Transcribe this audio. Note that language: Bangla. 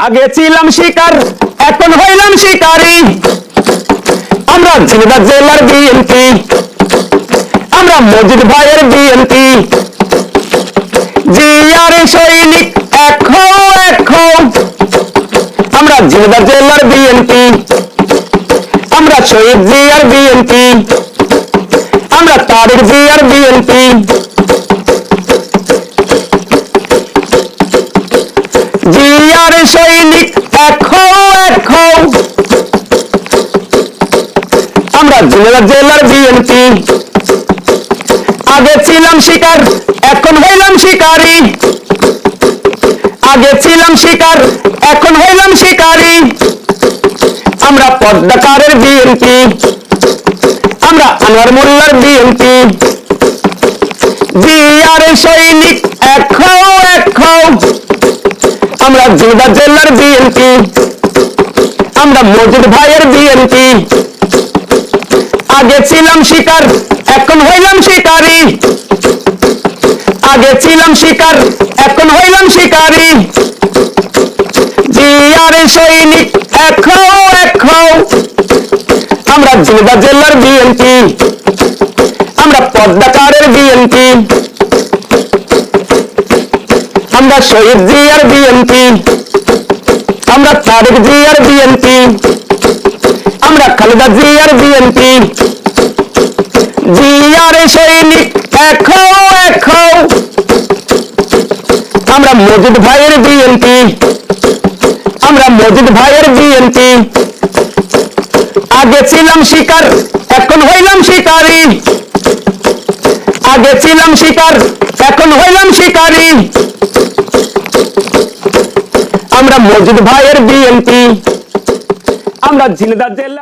আগে ছিলাম শিকার এখন হইলাম শিকারী। আমরা ঝিনাইদহ জেলার বিএনপি, আমরা মজিদ ভাইয়ের বিএনপি। জিয়ার সৈনিক এক হও এক হও, আমরা ঝিনাইদহ জেলার বিএনপি, আমরা শহীদ জিয়ার বিএনপি, আমরা তারেক জিয়ার বিএনপি। জিয়ার সৈনিক এক হও এক হও, আমরা ঝিনাইদহ জেলার বিএনপি। আগে ছিলাম শিকার এখন হইলাম শিকারী, আগে ছিলাম শিকার এখন হইলাম শিকারী। আমরা পদ্মাকারের বিএনপি, আমরা আনোয়ার মোল্লার বিএনপি। জিয়ার সৈনিক এক হও এক হও, আমরা ঝিনাইদহ জেলার বিএনপি, আমরা মজিদ ভাইয়ের বিএনপি। আগে ছিলাম শিকার এখন হইলাম শিকারী, আগে ছিলাম শিকার এখন হইলাম শিকারী। জিয়ার সৈনিক এক হও এক হও, আমরা ঝিনাইদহ জেলার বিএনপি, আমরা পদ্মাকারের বিএনপি, আমরা শহীদ জিয়ার বিএনপি, আমরা তারেক জিয়ার বিএনপি, আমরা খালেদা জিয়ার বিএনপি। জিয়ার সৈনিক এক হও এক হও, আমরা মজিদ ভাইয়ের বিএনপি, আমরা মজিদ ভাইয়ের বিএনপি। আগে ছিলাম শিকার এখন হইলাম শিকারী, আগে ছিলাম শিকার এখন হইলাম শিকারী। আমরা মজিদ ভাইয়ের বিএনপি, আমরা ঝিনাইদহ জেলা।